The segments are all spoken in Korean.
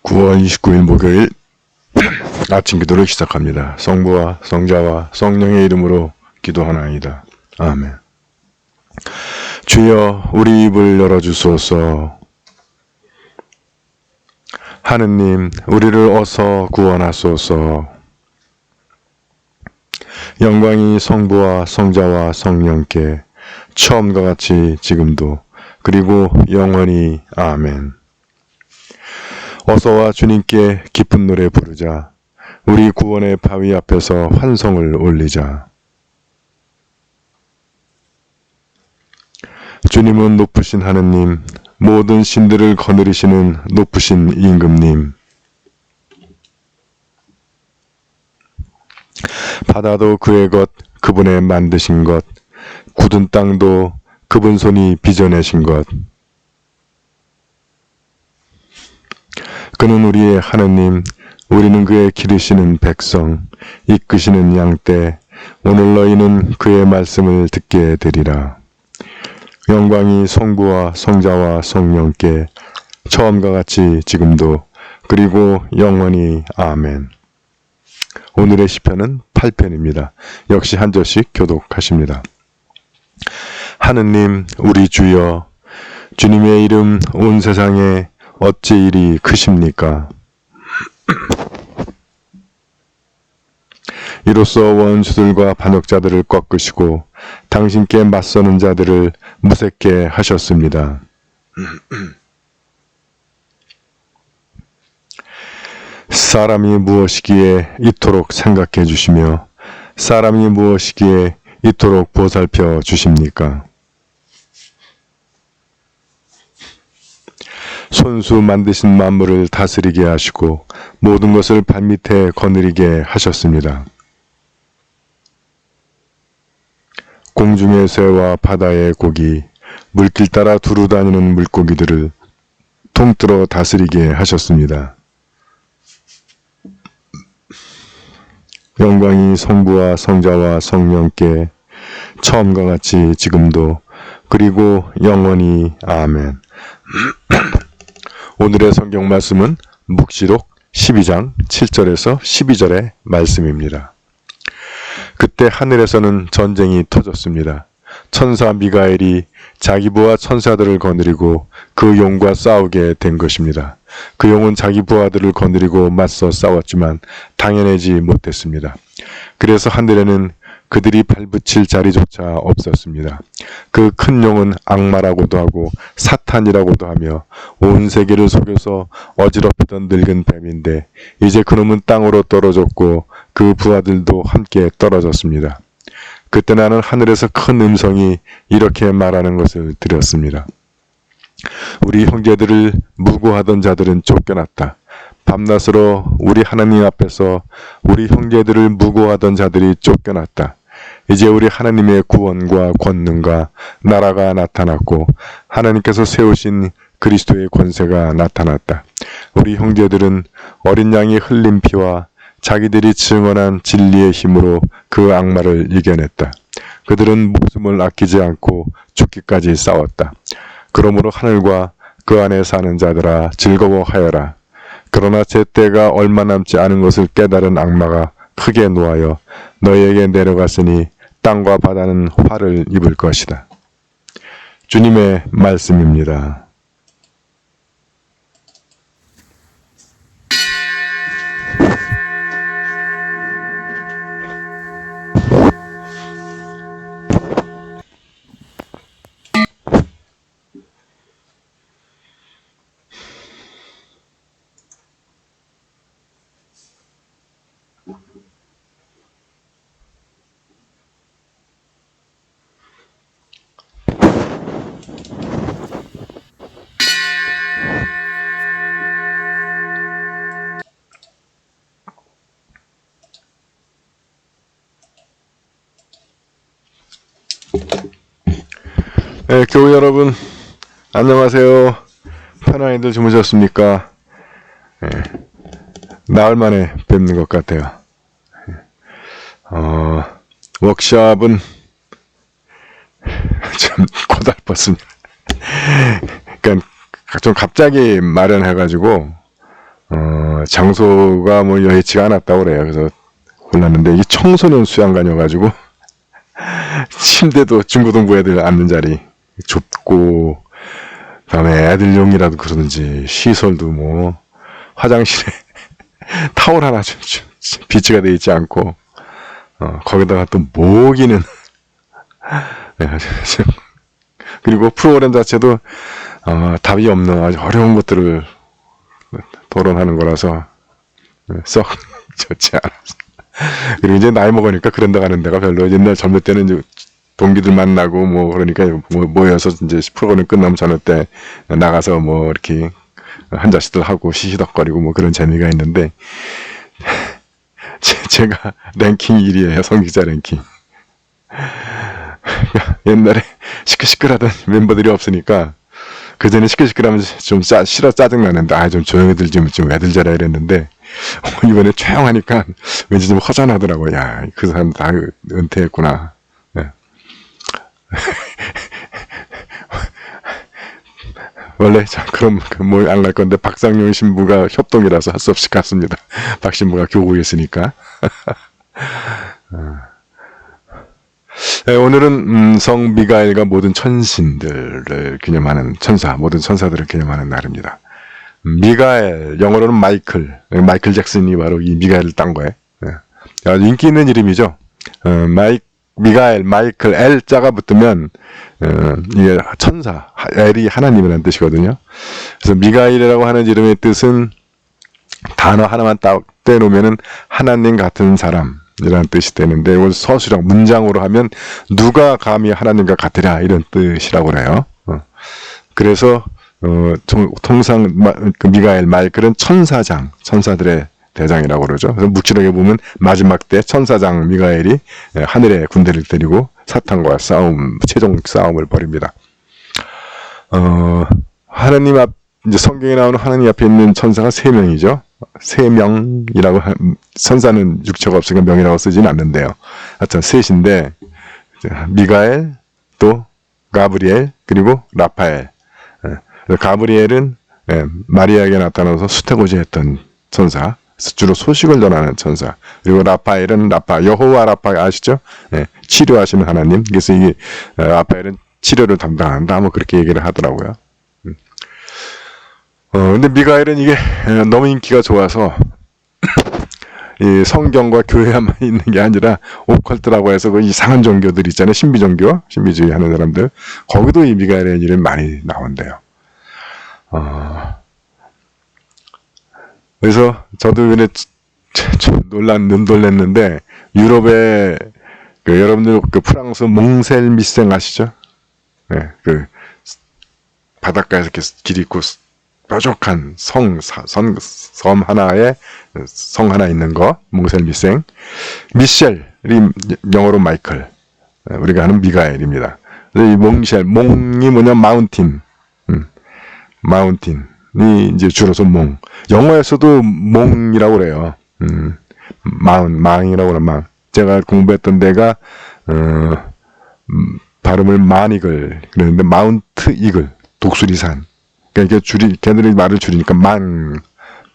9월 29일 목요일 아침 기도를 시작합니다. 성부와 성자와 성령의 이름으로 기도하나이다. 아멘. 주여 우리 입을 열어주소서. 하느님 우리를 어서 구원하소서. 영광이 성부와 성자와 성령께 처음과 같이 지금도 그리고 영원히 아멘. 어서와 주님께 기쁜 노래 부르자. 우리 구원의 바위 앞에서 환성을 올리자. 주님은 높으신 하느님, 모든 신들을 거느리시는 높으신 임금님. 바다도 그의 것, 그분의 만드신 것, 굳은 땅도 그분 손이 빚어내신 것. 그는 우리의 하느님, 우리는 그의 기르시는 백성, 이끄시는 양떼. 오늘 너희는 그의 말씀을 듣게 되리라. 영광이 성부와 성자와 성령께 처음과 같이 지금도 그리고 영원히 아멘. 오늘의 시편은 8편입니다. 역시 한 절씩 교독하십니다. 하느님 우리 주여, 주님의 이름 온 세상에 어찌 이리 크십니까? 이로써 원수들과 반역자들을 꺾으시고 당신께 맞서는 자들을 무섭게 하셨습니다. 사람이 무엇이기에 이토록 생각해 주시며 사람이 무엇이기에 이토록 보살펴 주십니까? 손수 만드신 만물을 다스리게 하시고 모든 것을 발밑에 거느리게 하셨습니다. 공중의 새와 바다의 고기, 물길 따라 두루다니는 물고기들을 통틀어 다스리게 하셨습니다. 영광이 성부와 성자와 성령께 처음과 같이 지금도 그리고 영원히 아멘. 오늘의 성경 말씀은 묵시록 12장 7절에서 12절의 말씀입니다. 그때 하늘에서는 전쟁이 터졌습니다. 천사 미가엘이 자기 부하 천사들을 거느리고 그 용과 싸우게 된 것입니다. 그 용은 자기 부하들을 거느리고 맞서 싸웠지만 당해내지 못했습니다. 그래서 하늘에는 그들이 발붙일 자리조차 없었습니다. 그 큰 용은 악마라고도 하고 사탄이라고도 하며 온 세계를 속여서 어지럽히던 늙은 뱀인데 이제 그놈은 땅으로 떨어졌고 그 부하들도 함께 떨어졌습니다. 그때 나는 하늘에서 큰 음성이 이렇게 말하는 것을 들었습니다. 우리 형제들을 무고하던 자들은 쫓겨났다. 밤낮으로 우리 하나님 앞에서 우리 형제들을 무고하던 자들이 쫓겨났다. 이제 우리 하나님의 구원과 권능과 나라가 나타났고 하나님께서 세우신 그리스도의 권세가 나타났다. 우리 형제들은 어린 양이 흘린 피와 자기들이 증언한 진리의 힘으로 그 악마를 이겨냈다. 그들은 목숨을 아끼지 않고 죽기까지 싸웠다. 그러므로 하늘과 그 안에 사는 자들아 즐거워하여라. 그러나 제 때가 얼마 남지 않은 것을 깨달은 악마가 크게 노하여 너희에게 내려갔으니 땅과 바다는 화를 입을 것이다. 주님의 말씀입니다. 네, 교우 여러분 안녕하세요. 편안히들 주무셨습니까? 네, 나흘 만에 뵙는 것 같아요. 워크숍은 좀 고달팠습니다. 그러니까 좀 갑자기 마련해가지고 장소가 뭐 여의치가 않았다고 그래요. 그래서 골랐는데 이게 청소년 수양관이어가지고 침대도 중고등부 애들 앉는 자리 좁고, 그다음에 애들용이라도 그러든지 시설도 뭐 화장실에 타월 하나 좀 비치가 되어 있지 않고, 거기다가 또 모기는 네, 그리고 프로그램 자체도 답이 없는 아주 어려운 것들을 토론하는 거라서 썩 좋지 않았어. 그리고 이제 나이 먹으니까 그런 데 가는 데가 별로, 옛날 젊을 때는 이제 동기들 만나고 뭐 그러니까 모여서 이제 프로그램 끝나면 저녁 때 나가서 뭐 이렇게 한 잔씩들 하고 시시덕거리고 뭐 그런 재미가 있는데, 제가 랭킹 1위에요. 성직자 랭킹. 옛날에 시끌시끌하던 멤버들이 없으니까, 그 전에 시끌시끌하면 좀 싫어 짜증나는데, 좀 조용히들 좀 애들 자라 이랬는데, 이번에 조용하니까 왠지 좀 허전하더라고요. 야, 그 사람 다 은퇴했구나. 네. 원래 그럼 뭐 안 갈 건데 박상용 신부가 협동이라서 할 수 없이 갔습니다. 박 신부가 교구에 있으니까. 네, 오늘은 성 미가엘과 모든 천신들을 기념하는 천사, 모든 천사들을 기념하는 날입니다. 미가엘, 영어로는 마이클 잭슨이 바로 이 미가엘을 딴 거예요. 네. 아주 인기 있는 이름이죠. 미가엘, 마이클, L자가 붙으면 이게 천사, L이 하나님이라는 뜻이거든요. 그래서 미가엘이라고 하는 이름의 뜻은 단어 하나만 딱 떼놓으면은 하나님 같은 사람이라는 뜻이 되는데, 이걸 서술형 문장으로 하면 누가 감히 하나님과 같으랴 이런 뜻이라고 그래요. 그래서 통상 미가엘, 마이클은 천사들의 대장이라고 그러죠. 그래서 묵시록에 보면 마지막 때 천사장 미가엘이 하늘의 군대를 데리고 사탄과 최종 싸움을 벌입니다. 하나님 앞, 이제 성경에 나오는 하나님 앞에 있는 천사가 3명이죠. 3명이라고, 천사는 육체가 없으니까 명이라고 쓰지는 않는데요. 하여튼 셋인데, 미가엘, 또 가브리엘, 그리고 라파엘. 가브리엘은 마리아에게 나타나서 수태고지했던 천사, 주로 소식을 전하는 천사. 그리고 라파엘은 여호와 라파 아시죠? 치료하시는 하나님. 그래서 이게 라파엘은 치료를 담당한다, 뭐 그렇게 얘기를 하더라고요. 근데 미가엘은 이게 너무 인기가 좋아서 이 성경과 교회에만 있는 게 아니라 오컬트라고 해서 그 이상한 종교들 있잖아요. 신비주의 하는 사람들. 거기도 이 미가엘의 이름이 많이 나온대요. 그래서 저도 좀 놀랬는데, 유럽에 여러분들 프랑스 몽셀 미생 아시죠? 네, 바닷가에서 이렇게 길 있고 뾰족한 섬 성 하나 있는 거, 몽셀 미생. 미셸이 영어로 마이클, 우리가 하는 미가엘입니다. 이 몽이 뭐냐, 마운틴이 이제 줄여서 몽. 영어에서도 몽이라고 그래요. 망이라고 그래, 망. 제가 공부했던 데가, 발음을 마니글, 그랬는데, 마운트 이글, 독수리산. 그러니까 걔들이 말을 줄이니까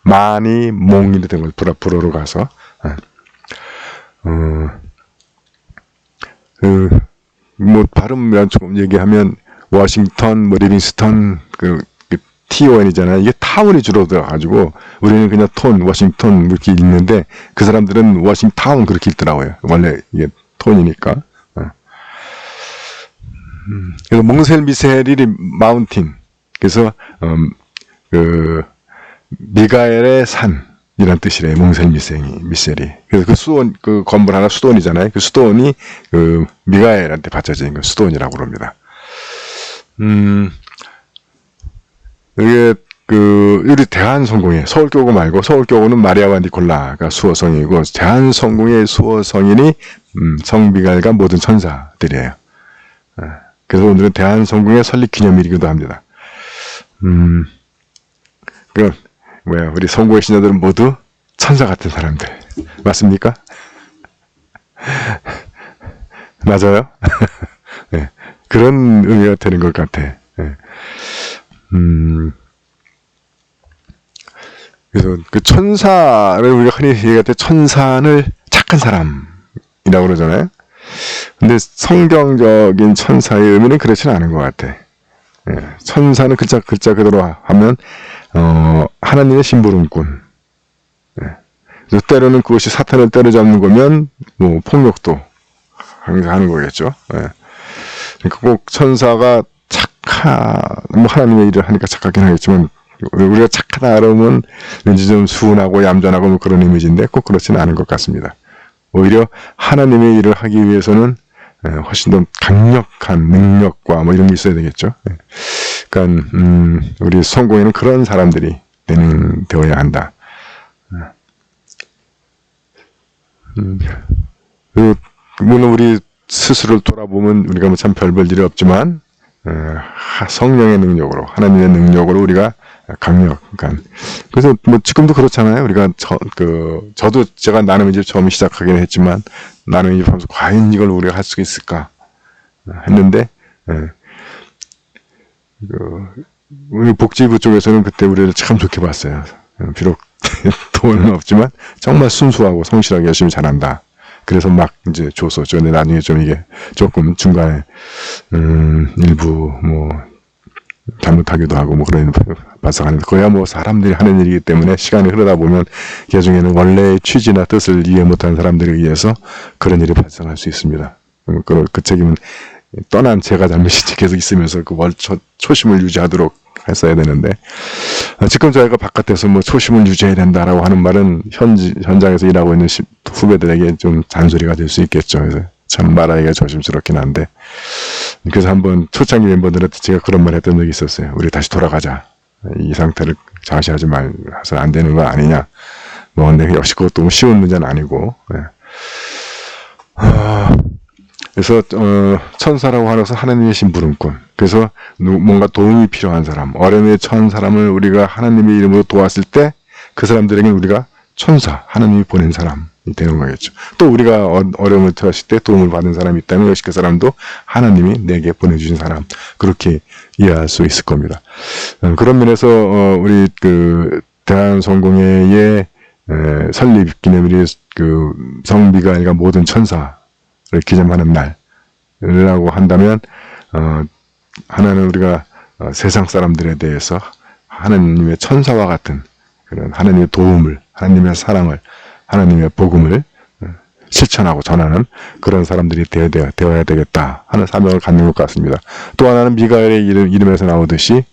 만이 몽이 된 거죠. 불어로 가서. 뭐, 발음만 조금 얘기하면, 워싱턴, 뭐, 리빙스턴, TON이잖아요. 이게 타운이 주로 들어가지고, 우리는 그냥 워싱턴, 이렇게 읽는데, 그 사람들은 워싱타운 그렇게 읽더라고요. 원래 이게 톤이니까. 그래서 몽셀 미셀이 마운틴. 그래서, 미가엘의 산이란 뜻이래요. 몽셀 미셀이. 그래서 그 건물 하나 수돈이잖아요. 그 수돈이, 미가엘한테 바쳐진 수돈이라고 그럽니다. 이게 우리 대한성공회, 서울교구 말고, 서울교구는 마리아와 니콜라가 수호성이고, 대한성공회 수호성인이 성미가엘과 모든 천사들이에요. 그래서 오늘은 대한성공회 설립 기념일이기도 합니다. 우리 성공회 신자들은 모두 천사 같은 사람들 맞습니까? 맞아요? 네, 그런 의미가 되는 것 같아. 네. 그래서 그 천사를 우리가 흔히 얘기할 때 천사는 착한 사람이라고 그러잖아요. 근데 성경적인 천사의 의미는 그렇지는 않은 것 같아. 예, 천사는 글자 그대로 하면 하나님의 심부름꾼. 예, 그래서 때로는 그것이 사탄을 때려잡는 거면 뭐 폭력도 하는 거겠죠. 예. 그러니까 꼭 천사가 뭐 하나님의 일을 하니까 착하긴 하겠지만 우리가 착하다 그러면 왠지 좀 순하고 얌전하고 뭐 그런 이미지인데 꼭 그렇지는 않은 것 같습니다. 오히려 하나님의 일을 하기 위해서는 훨씬 더 강력한 능력과 뭐 이런 게 있어야 되겠죠. 그러니까 우리 성공에는 그런 사람들이 되어야 한다. 물론 우리 스스로를 돌아보면 우리가 뭐 참 별별 일이 없지만 성령의 능력으로 하나님의 능력으로 우리가 강력한. 그래서 뭐 지금도 그렇잖아요. 우리가 저도 제가 나눔 이제 처음 시작하긴 했지만 나눔 이제 하면서 과연 이걸 우리가 할 수 있을까 했는데 우리 복지부 쪽에서는 그때 우리를 참 좋게 봤어요. 비록 돈은 없지만 정말 순수하고 성실하게 열심히 잘한다. 그래서 막 이제 줘서 근데 나중에 좀 이게 조금 중간에 일부 뭐 잘못하기도 하고 뭐 그런 발생하는데 그야 뭐 사람들이 하는 일이기 때문에 시간이 흐르다 보면 개중에는 원래의 취지나 뜻을 이해 못하는 사람들에 의해서 그런 일이 발생할 수 있습니다. 그 책임은 떠난 제가 잘못이 계속 있으면서 그 초심을 유지하도록 했어야 되는데 지금 저희가 바깥에서 뭐 초심을 유지해야 된다라고 하는 말은 현장에서 일하고 있는 후배들에게 좀 잔소리가 될 수 있겠죠. 그래서 참 말하기가 조심스럽긴 한데 그래서 한번 초창기 멤버들한테 제가 그런 말 했던 적이 있었어요. 우리 다시 돌아가자. 이 상태를 좌시하지 말아서 안 되는 거 아니냐. 뭐 근데 역시 그것도 쉬운 문제는 아니고. 그래서 천사라고 하면서 하나님의 심부름꾼. 그래서 뭔가 도움이 필요한 사람, 어려움에 처한 사람을 우리가 하나님의 이름으로 도왔을 때 그 사람들에게는 우리가 천사, 하나님이 보낸 사람이 되는 거겠죠. 또 우리가 어려움을 처했을 때 도움을 받은 사람이 있다면 역시 그 사람도 하나님이 내게 보내주신 사람, 그렇게 이해할 수 있을 겁니다. 그런 면에서 우리 그 대한성공회의 설립 기념일이 그 성미가엘과 모든 천사를 기념하는 날이라고 한다면 하나는 우리가 세상 사람들에 대해서 하나님의 천사와 같은 그런 하나님의 도움을, 하나님의 사랑을, 하나님의 복음을 실천하고 전하는 그런 사람들이 되어야 되겠다 하는 사명을 갖는 것 같습니다. 또 하나는 미가엘의 이름에서 나오듯이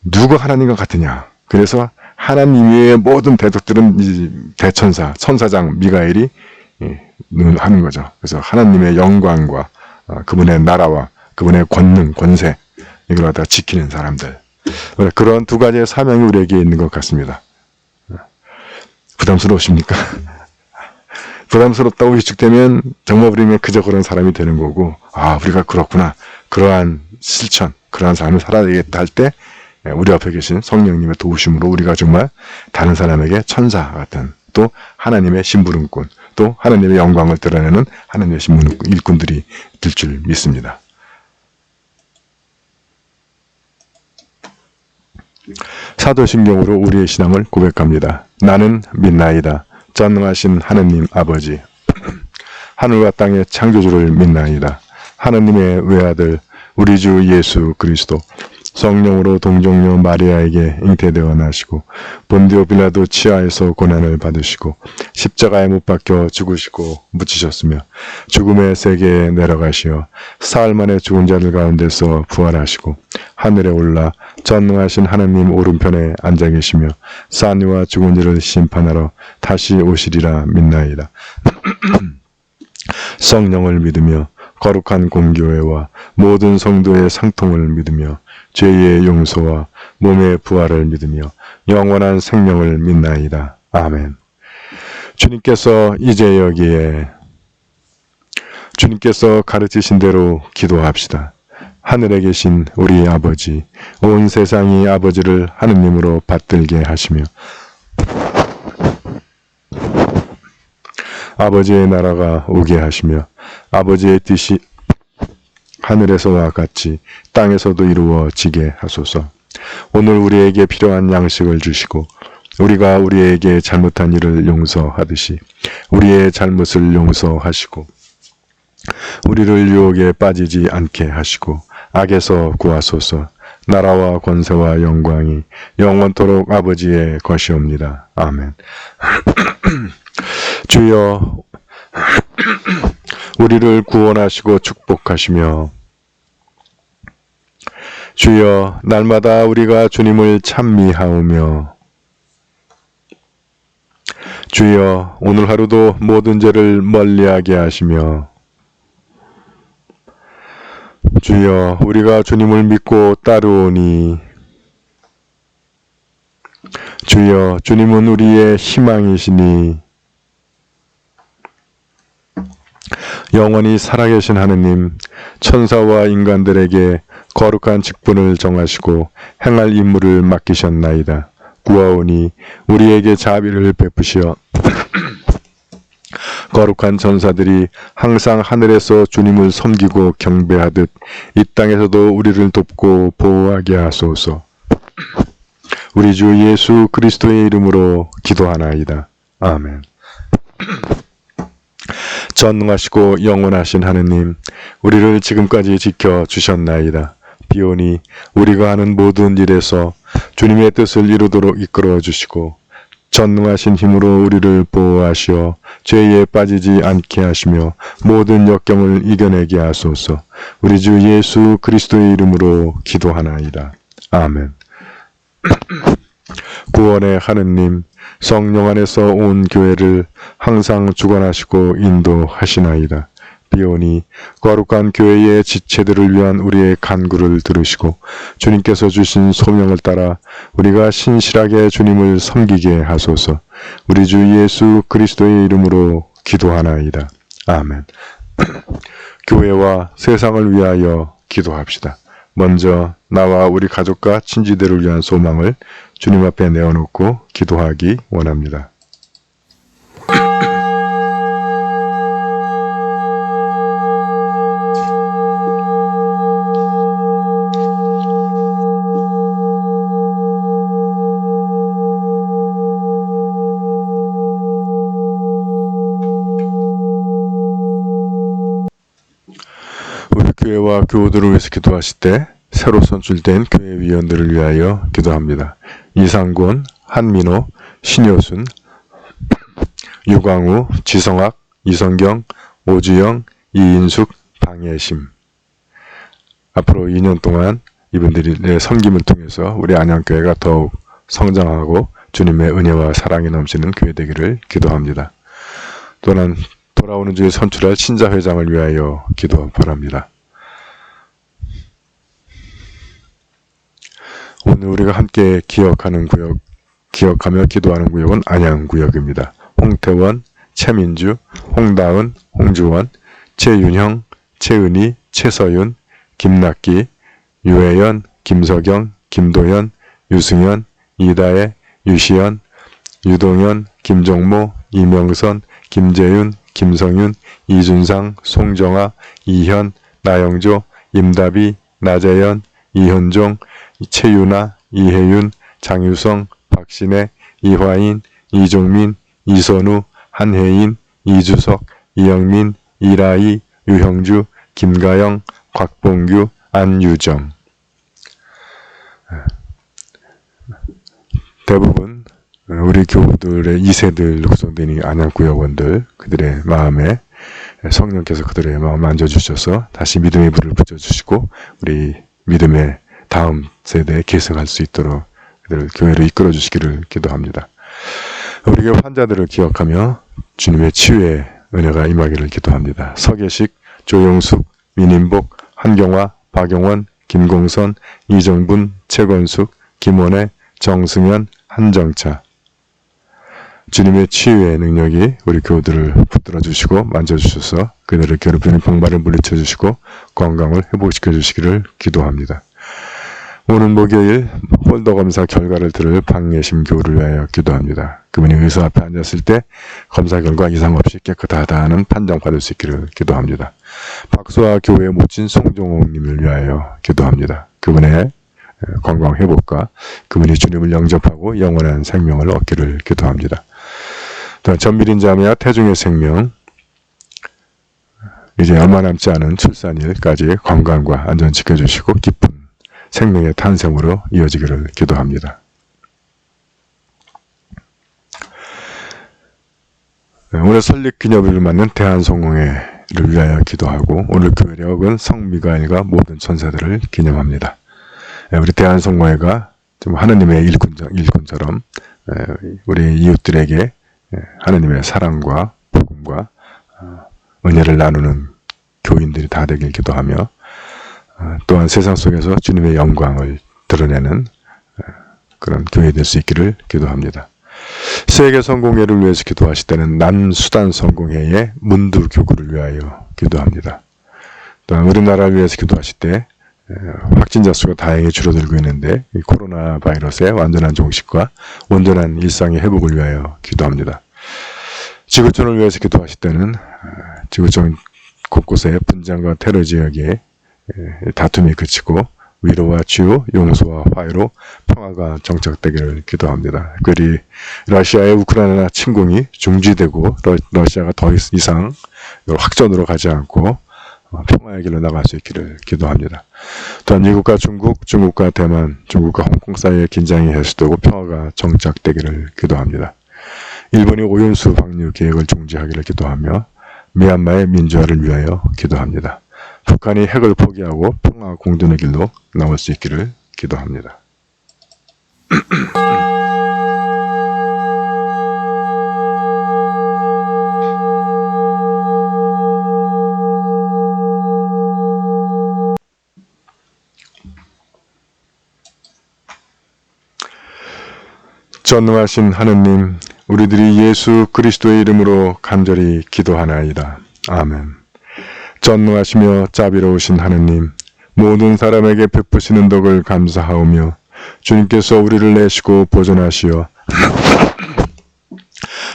누가 하나님과 같으냐. 그래서 하나님 외의 모든 대적들은 대천사, 천사장 미가엘이 하는 거죠. 그래서 하나님의 영광과 그분의 나라와 그분의 권능, 권세 이걸 갖다 지키는 사람들. 그런 두 가지의 사명이 우리에게 있는 것 같습니다. 부담스러우십니까? 부담스럽다고 위축되면 정말 우리는 그저 그런 사람이 되는 거고, 우리가 그렇구나. 그러한 실천, 그러한 삶을 살아야 되겠다 할 때 우리 앞에 계신 성령님의 도우심으로 우리가 정말 다른 사람에게 천사 같은 또 하나님의 심부름꾼, 또 하나님의 영광을 드러내는 하나님의 심부름꾼 일꾼들이 될 줄 믿습니다. 사도신경으로 우리의 신앙을 고백합니다. 나는 믿나이다. 전능하신 하느님 아버지, 하늘과 땅의 창조주를 믿나이다. 하느님의 외아들 우리 주 예수 그리스도 성령으로 동정녀 마리아에게 잉태되어 나시고 본디오 빌라도 치하에서 고난을 받으시고 십자가에 못 박혀 죽으시고 묻히셨으며 죽음의 세계에 내려가시어 사흘 만에 죽은 자들 가운데서 부활하시고 하늘에 올라 전능하신 하나님 오른편에 앉아 계시며 산 이와 죽은 이를 심판하러 다시 오시리라 믿나이다. 성령을 믿으며 거룩한 공교회와 모든 성도의 상통을 믿으며 죄의 용서와 몸의 부활을 믿으며 영원한 생명을 믿나이다. 아멘. 주님께서 이제 여기에 주님께서 가르치신 대로 기도합시다. 하늘에 계신 우리 아버지, 온 세상이 아버지를 하느님으로 받들게 하시며 아버지의 나라가 오게 하시며 아버지의 뜻이 하늘에서와 같이 땅에서도 이루어지게 하소서. 오늘 우리에게 필요한 양식을 주시고 우리가 우리에게 잘못한 일을 용서하듯이 우리의 잘못을 용서하시고 우리를 유혹에 빠지지 않게 하시고 악에서 구하소서. 나라와 권세와 영광이 영원토록 아버지의 것이옵니다. 아멘. 주여 우리를 구원하시고 축복하시며 주여 날마다 우리가 주님을 찬미하오며 주여 오늘 하루도 모든 죄를 멀리하게 하시며 주여 우리가 주님을 믿고 따르오니 주여 주님은 우리의 희망이시니 영원히 살아계신 하느님 천사와 인간들에게 거룩한 직분을 정하시고 행할 임무를 맡기셨나이다. 구하오니 우리에게 자비를 베푸시어 거룩한 전사들이 항상 하늘에서 주님을 섬기고 경배하듯 이 땅에서도 우리를 돕고 보호하게 하소서. 우리 주 예수 그리스도의 이름으로 기도하나이다. 아멘. 전능하시고 영원하신 하느님, 우리를 지금까지 지켜주셨나이다. 비오니 우리가 하는 모든 일에서 주님의 뜻을 이루도록 이끌어 주시고 전능하신 힘으로 우리를 보호하시어 죄에 빠지지 않게 하시며 모든 역경을 이겨내게 하소서. 우리 주 예수 그리스도의 이름으로 기도하나이다. 아멘. 구원의 하느님, 성령 안에서 온 교회를 항상 주관하시고 인도하시나이다. 비오니 거룩한 교회의 지체들을 위한 우리의 간구를 들으시고 주님께서 주신 소명을 따라 우리가 신실하게 주님을 섬기게 하소서. 우리 주 예수 그리스도의 이름으로 기도하나이다. 아멘. 교회와 세상을 위하여 기도합시다. 먼저 나와 우리 가족과 친지들을 위한 소망을 주님 앞에 내어놓고 기도하기 원합니다. 우리 교회와 교우들을 위해서 기도하실 때 새로 선출된 교회 위원들을 위하여 기도합니다. 이상권, 한민호, 신효순, 유광우, 지성학, 이성경, 오주영, 이인숙, 방예심. 앞으로 2년 동안 이분들의 섬김을 통해서 우리 안양교회가 더욱 성장하고 주님의 은혜와 사랑이 넘치는 교회 되기를 기도합니다. 또한 돌아오는 주에 선출할 신자회장을 위하여 기도 바랍니다. 오늘 우리가 함께 기억하며 기도하는 구역은 안양구역입니다. 홍태원, 최민주, 홍다은, 홍주원, 최윤형, 최은희, 최서윤, 김낙기, 유혜연, 김석영, 김도현, 유승현, 이다혜, 유시연, 유동현, 김종모, 이명선, 김재윤, 김성윤, 이준상, 송정아, 이현, 나영조, 임다비, 나재현, 이현종, 최유나, 이혜윤, 장유성, 박신혜, 이화인, 이종민, 이선우, 한혜인, 이주석, 이영민, 이라희, 유형주, 김가영, 곽봉규, 안유정. 대부분 우리 교우들의 2세들 구성되는 안양구역원들, 그들의 마음에 성령께서 그들의 마음 만져주셔서 다시 믿음의 불을 붙여주시고 우리 믿음의 다음 세대에 계승할 수 있도록 그들을 교회로 이끌어 주시기를 기도합니다. 우리 교회 환자들을 기억하며 주님의 치유의 은혜가 임하기를 기도합니다. 서계식, 조영숙, 민인복, 한경화, 박용원, 김공선, 이정분, 최건숙, 김원혜, 정승현, 한정차. 주님의 치유의 능력이 우리 교우들을 붙들어 주시고 만져주셔서 그들을 괴롭히는 병마를 물리쳐 주시고 건강을 회복시켜 주시기를 기도합니다. 오늘 목요일 홀더 검사 결과를 들을 방예심 교우를 위하여 기도합니다. 그분이 의사 앞에 앉았을 때 검사 결과 이상 없이 깨끗하다는 판정받을 수 있기를 기도합니다. 박소아 교회의 모친 송종옥님을 위하여 기도합니다. 그분의 건강 회복과 그분이 주님을 영접하고 영원한 생명을 얻기를 기도합니다. 또한 전밀인 자매와 태중의 생명, 이제 얼마 남지 않은 출산일까지 건강과 안전 지켜주시고 깊은 생명의 탄생으로 이어지기를 기도합니다. 오늘 설립 기념일을 맞는 대한성공회를 위하여 기도하고, 오늘 교회력은 성미가엘과 모든 천사들을 기념합니다. 우리 대한성공회가 좀 하느님의 일꾼처럼 우리 이웃들에게 하느님의 사랑과 복음과 은혜를 나누는 교인들이 다 되길 기도하며, 또한 세상 속에서 주님의 영광을 드러내는 그런 교회 될 수 있기를 기도합니다. 세계 성공회를 위해서 기도하실 때는 남수단 성공회의 문두교구를 위하여 기도합니다. 또한 우리나라를 위해서 기도하실 때 확진자 수가 다행히 줄어들고 있는데 이 코로나 바이러스의 완전한 종식과 온전한 일상의 회복을 위하여 기도합니다. 지구촌을 위해서 기도하실 때는 지구촌 곳곳에 분쟁과 테러 지역에 다툼이 그치고 위로와 치유, 용서와 화해로 평화가 정착되기를 기도합니다. 그리 러시아의 우크라이나 침공이 중지되고 러시아가 더 이상 확전으로 가지 않고 평화의 길로 나갈 수 있기를 기도합니다. 또한 미국과 중국, 중국과 대만, 중국과 홍콩 사이의 긴장이 해소되고 평화가 정착되기를 기도합니다. 일본이 오연수 방류 계획을 중지하기를 기도하며 미얀마의 민주화를 위하여 기도합니다. 북한이 핵을 포기하고 평화 공존의 길로 나올 수 있기를 기도합니다. 전능하신 하느님, 우리들이 예수 그리스도의 이름으로 간절히 기도하나이다. 아멘. 전능하시며 자비로우신 하느님, 모든 사람에게 베푸시는 덕을 감사하오며 주님께서 우리를 내시고 보존하시어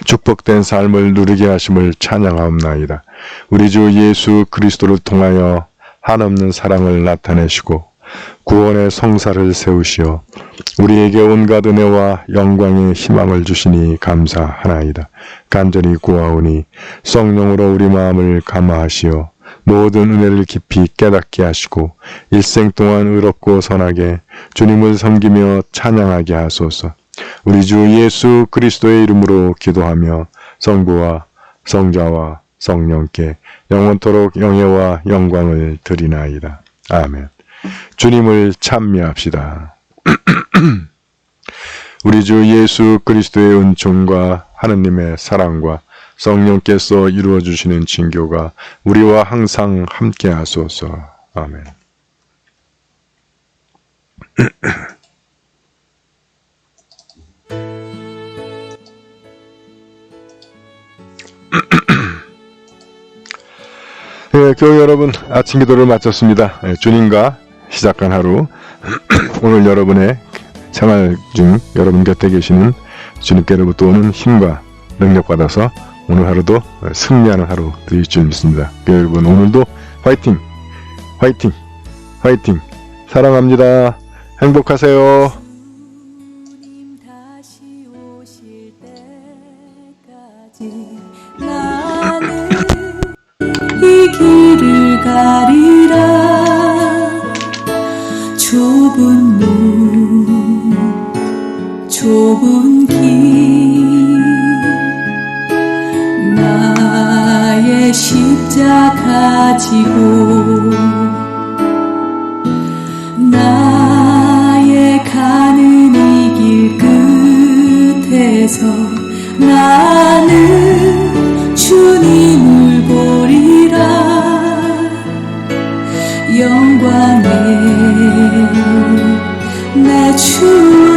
축복된 삶을 누리게 하심을 찬양하옵나이다. 우리 주 예수 그리스도를 통하여 한없는 사랑을 나타내시고 구원의 성사를 세우시어 우리에게 온갖 은혜와 영광의 희망을 주시니 감사하나이다. 간절히 구하오니 성령으로 우리 마음을 감화하시어 모든 은혜를 깊이 깨닫게 하시고 일생 동안 의롭고 선하게 주님을 섬기며 찬양하게 하소서. 우리 주 예수 그리스도의 이름으로 기도하며 성부와 성자와 성령께 영원토록 영예와 영광을 드리나이다. 아멘. 주님을 찬미합시다. 우리 주 예수 그리스도의 은총과 하느님의 사랑과 성령께서 이루어주시는 징교가 우리와 항상 함께 하소서. 아멘. 네, 교회 여러분, 아침 기도를 마쳤습니다. 주님과 시작한 하루, 오늘 여러분의 생활 중 여러분 곁에 계시는 주님께로부터 오는 힘과 능력 받아서 오늘 하루도 승리하는 하루 되실 줄 믿습니다. 여러분, 오늘도 화이팅! 화이팅! 화이팅! 사랑합니다. 행복하세요. 다시 오실 때까지 나는 이 길을 가리라. 좁은 문, 좁은 길, 나의 십자가 지고 나의 가는 이 길 끝에서 나는 주님을 보리라. 영광의 내 주